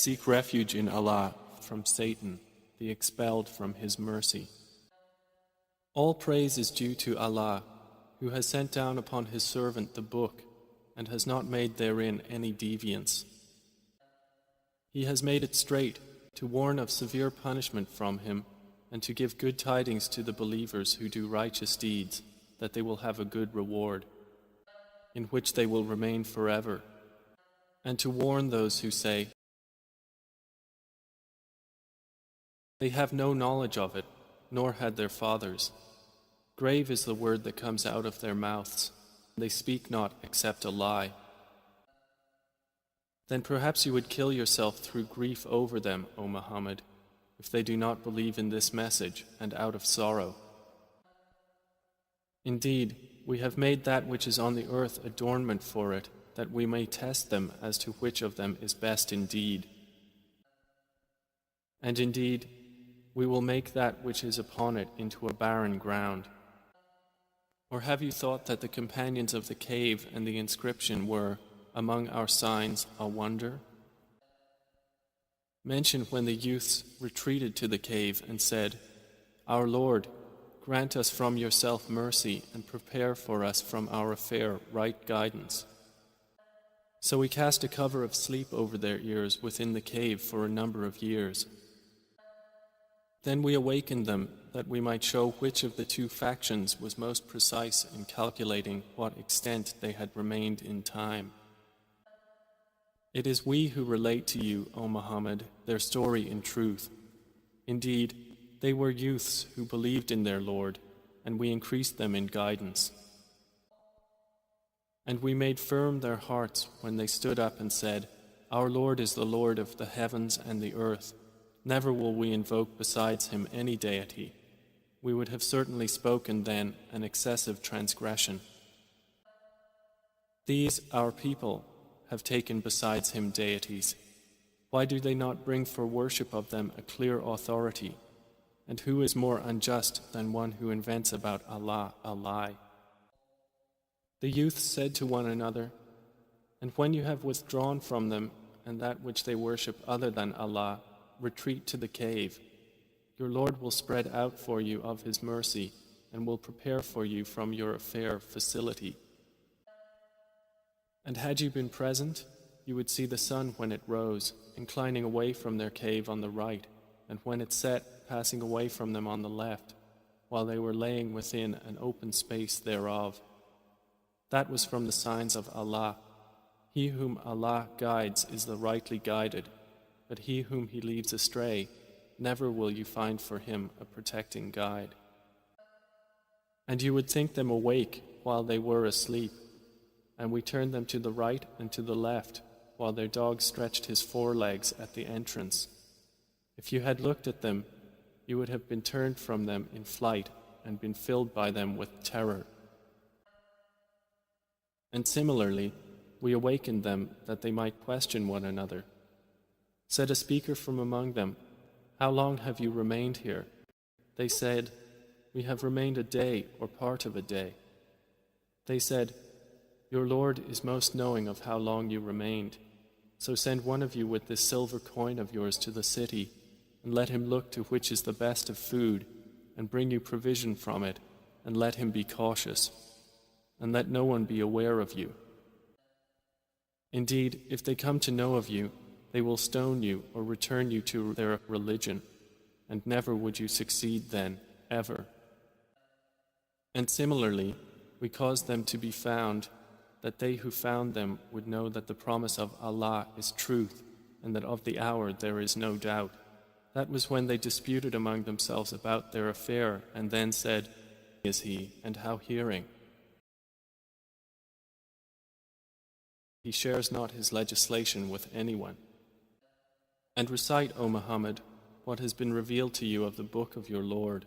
seek refuge in Allah from Satan, the expelled from His mercy. All praise is due to Allah, who has sent down upon His servant the book and has not made therein any deviance. He has made it straight to warn of severe punishment from Him and to give good tidings to the believers who do righteous deeds, that they will have a good reward, in which they will remain forever, and to warn those who say, they have no knowledge of it, nor had their fathers. Grave is the word that comes out of their mouths. They speak not except a lie. Then perhaps you would kill yourself through grief over them, O Muhammad, if they do not believe in this message and out of sorrow. Indeed, we have made that which is on the earth adornment for it, that we may test them as to which of them is best indeed. And indeed, we will make that which is upon it into a barren ground. Or have you thought that the companions of the cave and the inscription were, among our signs, a wonder? Mention when the youths retreated to the cave and said, Our Lord, grant us from yourself mercy and prepare for us from our affair right guidance. So we cast a cover of sleep over their ears within the cave for a number of years. Then we awakened them that we might show which of the two factions was most precise in calculating what extent they had remained in time. It is we who relate to you, O Muhammad, their story in truth. Indeed, they were youths who believed in their Lord, and we increased them in guidance. And we made firm their hearts when they stood up and said, Our Lord is the Lord of the heavens and the earth. Never will we invoke besides Him any deity. We would have certainly spoken then an excessive transgression. These, our people, have taken besides Him deities. Why do they not bring for worship of them a clear authority? And who is more unjust than one who invents about Allah a lie? The youth said to one another, And when you have withdrawn from them and that which they worship other than Allah, retreat to the cave. Your Lord will spread out for you of His mercy and will prepare for you from your affair facility. And had you been present, you would see the sun when it rose, inclining away from their cave on the right, and when it set, passing away from them on the left, while they were laying within an open space thereof. That was from the signs of Allah. He whom Allah guides is the rightly guided, but he whom He leads astray, never will you find for him a protecting guide. And you would think them awake while they were asleep, and we turned them to the right and to the left, while their dog stretched his forelegs at the entrance. If you had looked at them, you would have been turned from them in flight and been filled by them with terror. And similarly, we awakened them that they might question one another. Said a speaker from among them, How long have you remained here? They said, We have remained a day or part of a day. They said, Your Lord is most knowing of how long you remained. So send one of you with this silver coin of yours to the city, and let him look to which is the best of food, and bring you provision from it, and let him be cautious, and let no one be aware of you. Indeed, if they come to know of you, they will stone you or return you to their religion, and never would you succeed then, ever. And similarly, we caused them to be found, that they who found them would know that the promise of Allah is truth, and that of the hour there is no doubt. That was when they disputed among themselves about their affair, and then said, Is he, and how hearing? He shares not his legislation with anyone. And recite, O Muhammad, what has been revealed to you of the book of your Lord.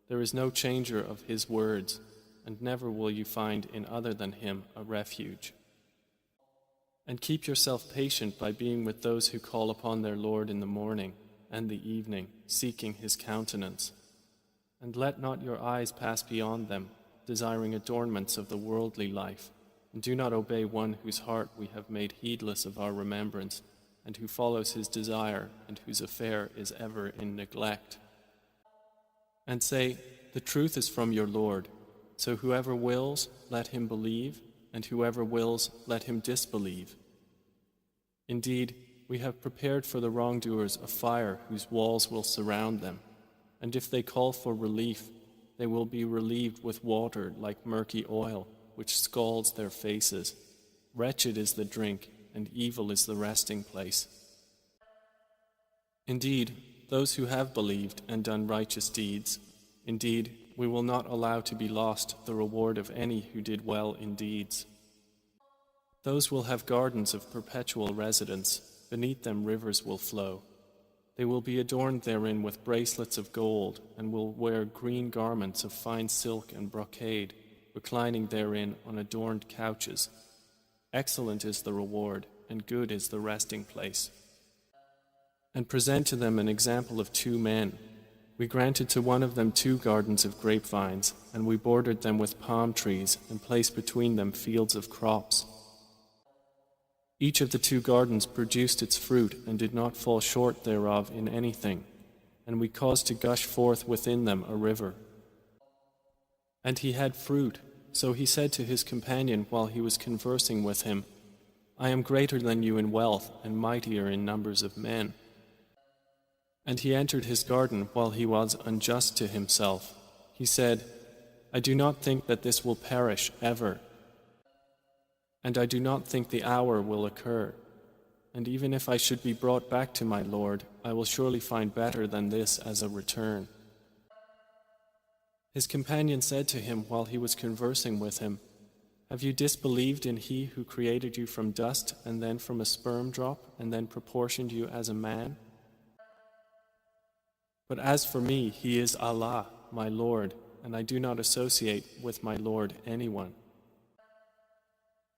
There is no changer of His words, and never will you find in other than Him a refuge. And keep yourself patient by being with those who call upon their Lord in the morning and the evening, seeking His countenance. And let not your eyes pass beyond them, desiring adornments of the worldly life, and do not obey one whose heart we have made heedless of our remembrance, and who follows his desire, and whose affair is ever in neglect. And say, the truth is from your Lord, so whoever wills, let him believe, and whoever wills, let him disbelieve. Indeed, we have prepared for the wrongdoers a fire whose walls will surround them, and if they call for relief, they will be relieved with water like murky oil, which scalds their faces. Wretched is the drink, and evil is the resting place. Indeed, those who have believed and done righteous deeds, indeed, we will not allow to be lost the reward of any who did well in deeds. Those will have gardens of perpetual residence, beneath them rivers will flow. They will be adorned therein with bracelets of gold, and will wear green garments of fine silk and brocade, reclining therein on adorned couches. Excellent is the reward, and good is the resting place. And present to them an example of two men. We granted to one of them 2 gardens of grapevines, and we bordered them with palm trees, and placed between them fields of crops. Each of the 2 gardens produced its fruit, and did not fall short thereof in anything, and we caused to gush forth within them a river. And he had fruit, so he said to his companion while he was conversing with him, I am greater than you in wealth, and mightier in numbers of men. And he entered his garden while he was unjust to himself. He said, I do not think that this will perish ever, and I do not think the hour will occur. And even if I should be brought back to my Lord, I will surely find better than this as a return. His companion said to him while he was conversing with him, Have you disbelieved in He who created you from dust, and then from a sperm drop, and then proportioned you as a man? But as for me, He is Allah, my Lord, and I do not associate with my Lord anyone.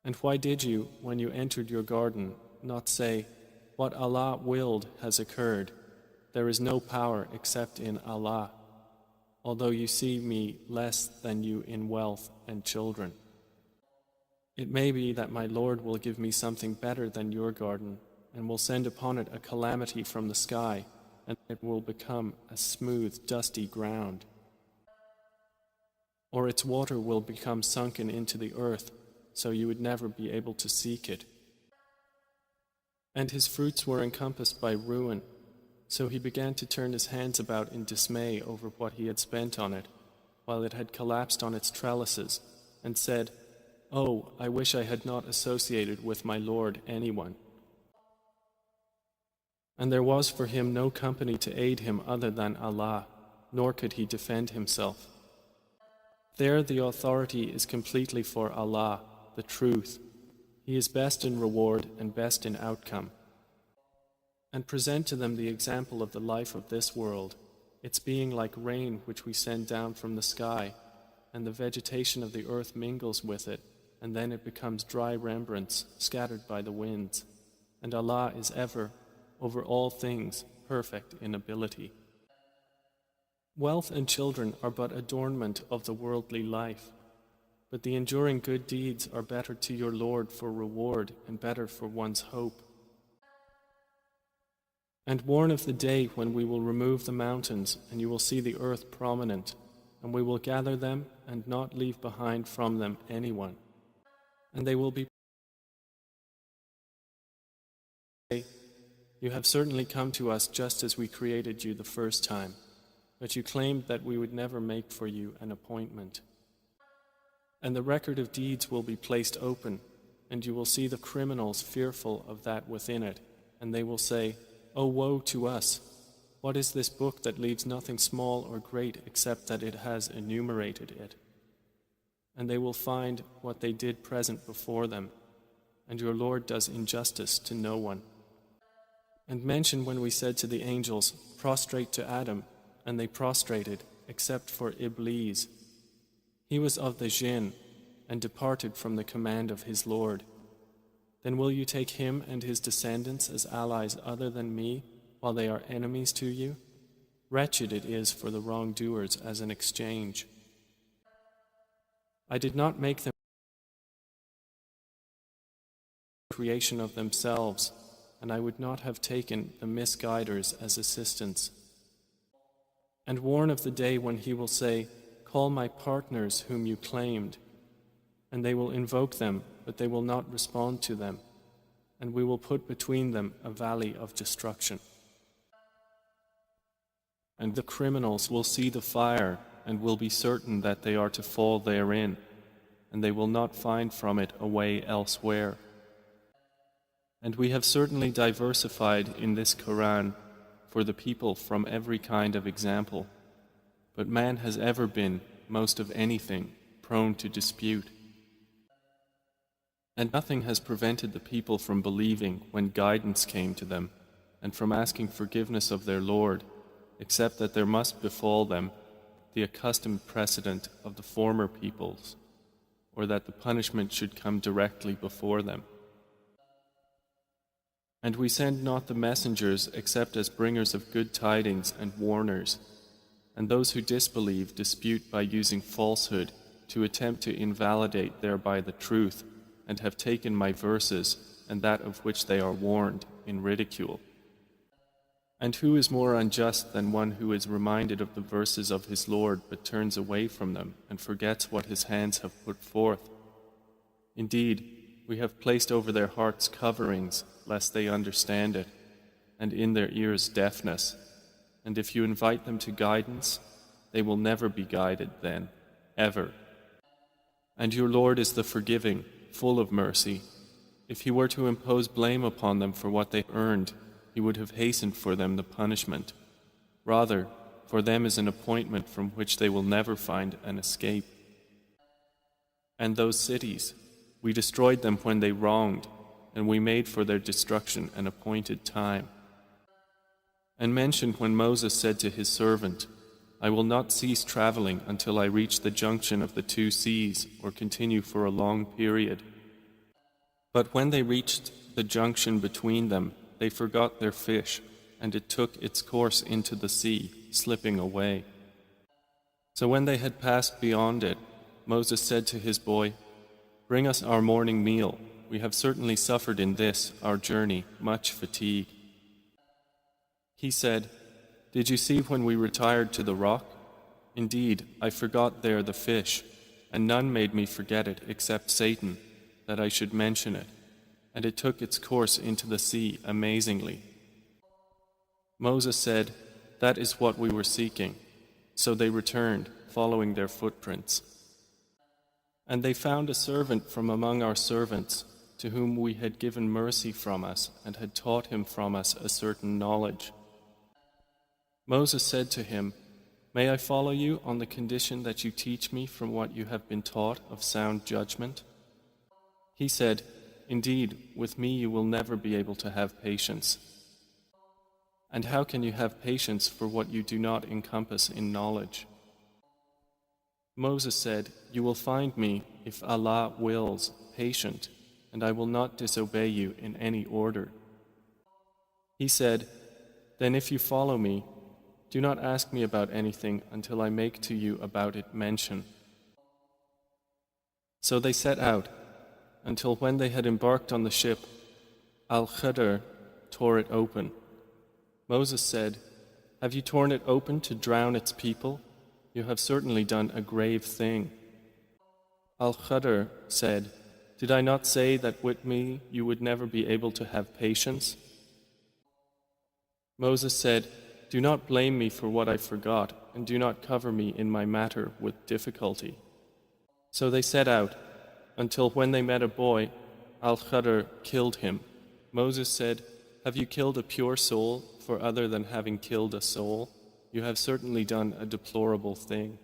And why did you, when you entered your garden, not say, What Allah willed has occurred? There is no power except in Allah, although you see me less than you in wealth and children. It may be that my Lord will give me something better than your garden, and will send upon it a calamity from the sky, and it will become a smooth, dusty ground. Or its water will become sunken into the earth, so you would never be able to seek it. And his fruits were encompassed by ruin, so he began to turn his hands about in dismay over what he had spent on it, while it had collapsed on its trellises, and said, Oh, I wish I had not associated with my Lord anyone. And there was for him no company to aid him other than Allah, nor could he defend himself. There the authority is completely for Allah, the truth. He is best in reward and best in outcome. And present to them the example of the life of this world, its being like rain which we send down from the sky, and the vegetation of the earth mingles with it, and then it becomes dry rembrance scattered by the winds. And Allah is ever, over all things, perfect in ability. Wealth and children are but adornment of the worldly life, but the enduring good deeds are better to your Lord for reward and better for one's hope. And warn of the day when we will remove the mountains, and you will see the earth prominent, and we will gather them and not leave behind from them anyone. And they will be You have certainly come to us just as we created you the first time, but you claimed that we would never make for you an appointment. And the record of deeds will be placed open, and you will see the criminals fearful of that within it, and they will say, Oh, woe to us! What is this book that leaves nothing small or great except that it has enumerated it? And they will find what they did present before them, and your Lord does injustice to no one. And mention when we said to the angels, Prostrate to Adam, and they prostrated, except for Iblis. He was of the jinn, and departed from the command of his Lord. Then will you take him and his descendants as allies other than me, while they are enemies to you? Wretched it is for the wrongdoers as an exchange. I did not make them creation of themselves, and I would not have taken the misguiders as assistants. And warn of the day when he will say, call my partners whom you claimed, and they will invoke them, but they will not respond to them, and we will put between them a valley of destruction. And the criminals will see the fire and will be certain that they are to fall therein, and they will not find from it a way elsewhere. And we have certainly diversified in this Qur'an for the people from every kind of example, but man has ever been, most of anything, prone to dispute. And nothing has prevented the people from believing when guidance came to them, and from asking forgiveness of their Lord, except that there must befall them the accustomed precedent of the former peoples, or that the punishment should come directly before them. And we send not the messengers except as bringers of good tidings and warners, and those who disbelieve dispute by using falsehood to attempt to invalidate thereby the truth, and have taken my verses and that of which they are warned in ridicule. And who is more unjust than one who is reminded of the verses of his Lord but turns away from them and forgets what his hands have put forth? Indeed, we have placed over their hearts coverings lest they understand it, and in their ears deafness, and if you invite them to guidance, they will never be guided then, ever. And your Lord is the forgiving, full of mercy. If he were to impose blame upon them for what they earned, he would have hastened for them the punishment. Rather, for them is an appointment from which they will never find an escape. And those cities, we destroyed them when they wronged, and we made for their destruction an appointed time. And mention when Moses said to his servant, I will not cease traveling until I reach the junction of the two seas or continue for a long period. But when they reached the junction between them, they forgot their fish, and it took its course into the sea, slipping away. So when they had passed beyond it, Moses said to his boy, Bring us our morning meal. We have certainly suffered in this, our journey, much fatigue. He said, Did you see when we retired to the rock? Indeed, I forgot there the fish, and none made me forget it except Satan, that I should mention it, and it took its course into the sea amazingly. Moses said, That is what we were seeking. So they returned, following their footprints. And they found a servant from among our servants, to whom we had given mercy from us and had taught him from us a certain knowledge. Moses said to him, May I follow you on the condition that you teach me from what you have been taught of sound judgment? He said, Indeed, with me you will never be able to have patience. And how can you have patience for what you do not encompass in knowledge? Moses said, You will find me, if Allah wills, patient, and I will not disobey you in any order. He said, Then if you follow me, do not ask me about anything until I make to you about it mention. So they set out, until when they had embarked on the ship, Al-Khadr tore it open. Moses said, Have you torn it open to drown its people? You have certainly done a grave thing. Al-Khadr said, Did I not say that with me you would never be able to have patience? Moses said, Do not blame me for what I forgot, and do not cover me in my matter with difficulty. So they set out, until when they met a boy, Al-Khadr killed him. Moses said, Have you killed a pure soul for other than having killed a soul? You have certainly done a deplorable thing.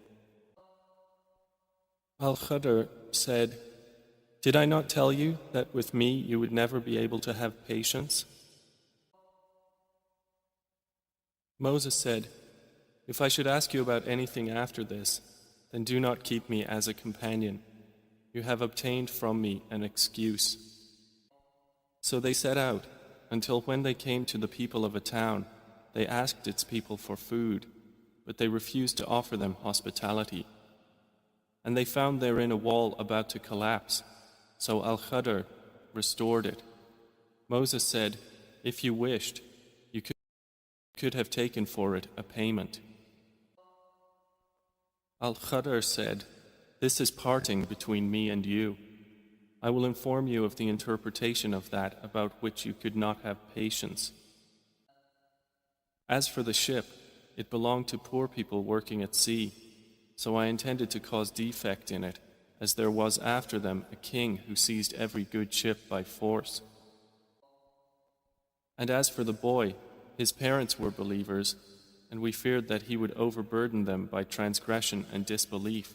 Al-Khadr said, Did I not tell you that with me you would never be able to have patience? Moses said, If I should ask you about anything after this, then do not keep me as a companion. You have obtained from me an excuse. So they set out, until when they came to the people of a town, they asked its people for food, but they refused to offer them hospitality. And they found therein a wall about to collapse, so Al-Khadr restored it. Moses said, if you wished, you could have taken for it a payment. Al-Khadr said, "This is parting between me and you. I will inform you of the interpretation of that about which you could not have patience. As for the ship, it belonged to poor people working at sea, so I intended to cause defect in it, as there was after them a king who seized every good ship by force. And as for the boy, his parents were believers, and we feared that he would overburden them by transgression and disbelief.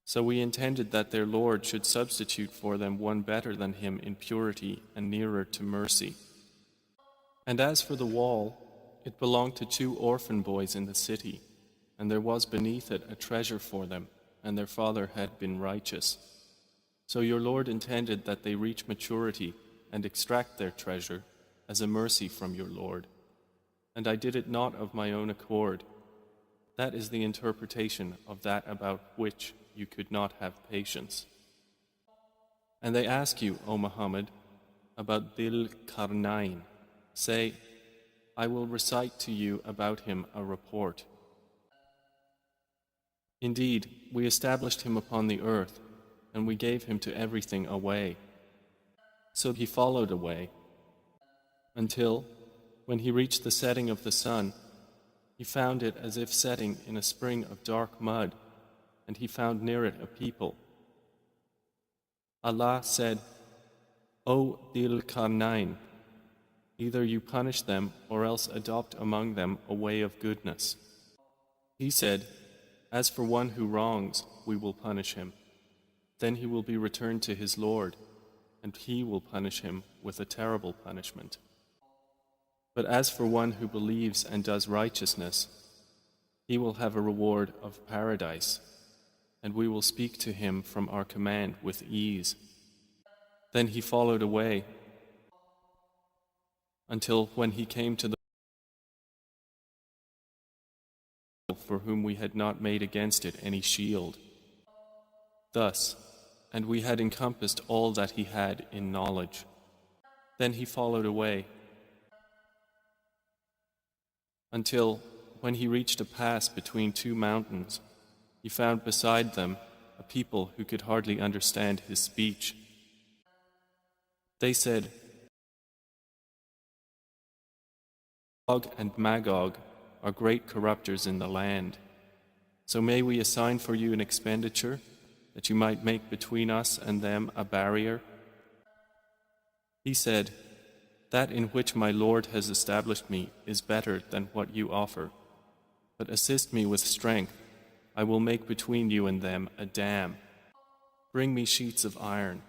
So we intended that their Lord should substitute for them one better than him in purity and nearer to mercy. And as for the wall, it belonged to 2 orphan boys in the city, and there was beneath it a treasure for them, and their father had been righteous. So your Lord intended that they reach maturity and extract their treasure as a mercy from your Lord. And I did it not of my own accord. That is the interpretation of that about which you could not have patience. And they ask you, O Muhammad, about Dhil Qarnayn. Say, I will recite to you about him a report. Indeed, we established him upon the earth, and we gave him to everything a way. So he followed a way, until, when he reached the setting of the sun, he found it as if setting in a spring of dark mud, and he found near it a people. Allah said, O Dhil Qarnayn, either you punish them or else adopt among them a way of goodness. He said, as for one who wrongs, we will punish him. Then he will be returned to his Lord, and he will punish him with a terrible punishment. But as for one who believes and does righteousness, he will have a reward of paradise, and we will speak to him from our command with ease. Then he followed away, until when he came to the for whom we had not made against it any shield. Thus, and we had encompassed all that he had in knowledge. Then he followed away, until, when he reached a pass between 2 mountains, he found beside them a people who could hardly understand his speech. They said, Gog and Magog are great corrupters in the land. So may we assign for you an expenditure, that you might make between us and them a barrier? He said, that in which my Lord has established me is better than what you offer. But assist me with strength, I will make between you and them a dam. Bring me sheets of iron,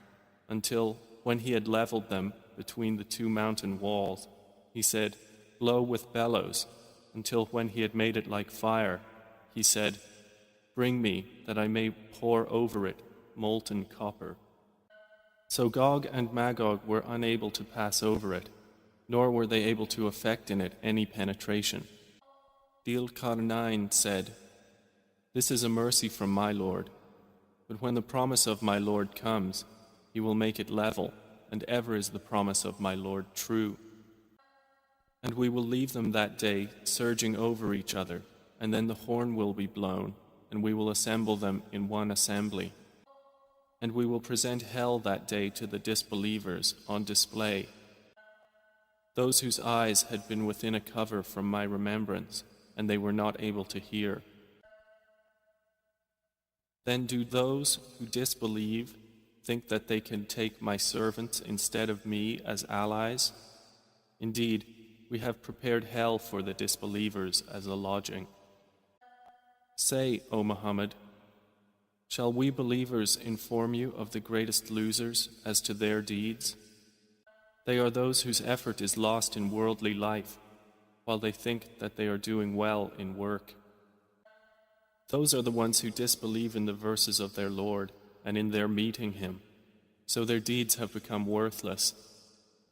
until, when he had leveled them between the 2 mountain walls, he said, blow with bellows, until when he had made it like fire, he said, bring me that I may pour over it molten copper. So Gog and Magog were unable to pass over it, nor were they able to effect in it any penetration. Dhil Qarnayn said, this is a mercy from my Lord, but when the promise of my Lord comes, he will make it level, and ever is the promise of my Lord true. And we will leave them that day surging over each other, and then the horn will be blown, and we will assemble them in one assembly. And we will present hell that day to the disbelievers on display, those whose eyes had been within a cover from my remembrance, and they were not able to hear. Then do those who disbelieve think that they can take my servants instead of me as allies? Indeed, we have prepared hell for the disbelievers as a lodging. Say, O Muhammad, shall we believers inform you of the greatest losers as to their deeds? They are those whose effort is lost in worldly life, while they think that they are doing well in work. Those are the ones who disbelieve in the verses of their Lord and in their meeting Him, so their deeds have become worthless,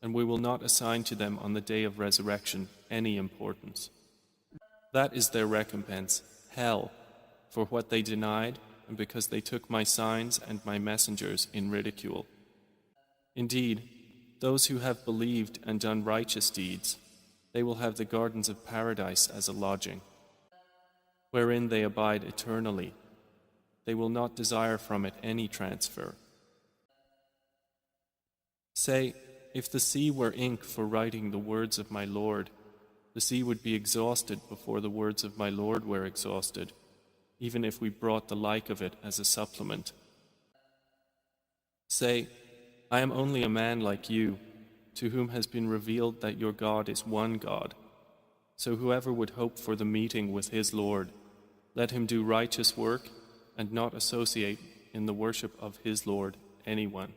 and we will not assign to them on the day of resurrection any importance. That is their recompense, hell, for what they denied and because they took my signs and my messengers in ridicule. Indeed, those who have believed and done righteous deeds, they will have the gardens of paradise as a lodging, wherein they abide eternally. They will not desire from it any transfer. Say, if the sea were ink for writing the words of my Lord, the sea would be exhausted before the words of my Lord were exhausted, even if we brought the like of it as a supplement. Say, I am only a man like you, to whom has been revealed that your God is one God. So whoever would hope for the meeting with his Lord, let him do righteous work and not associate in the worship of his Lord anyone.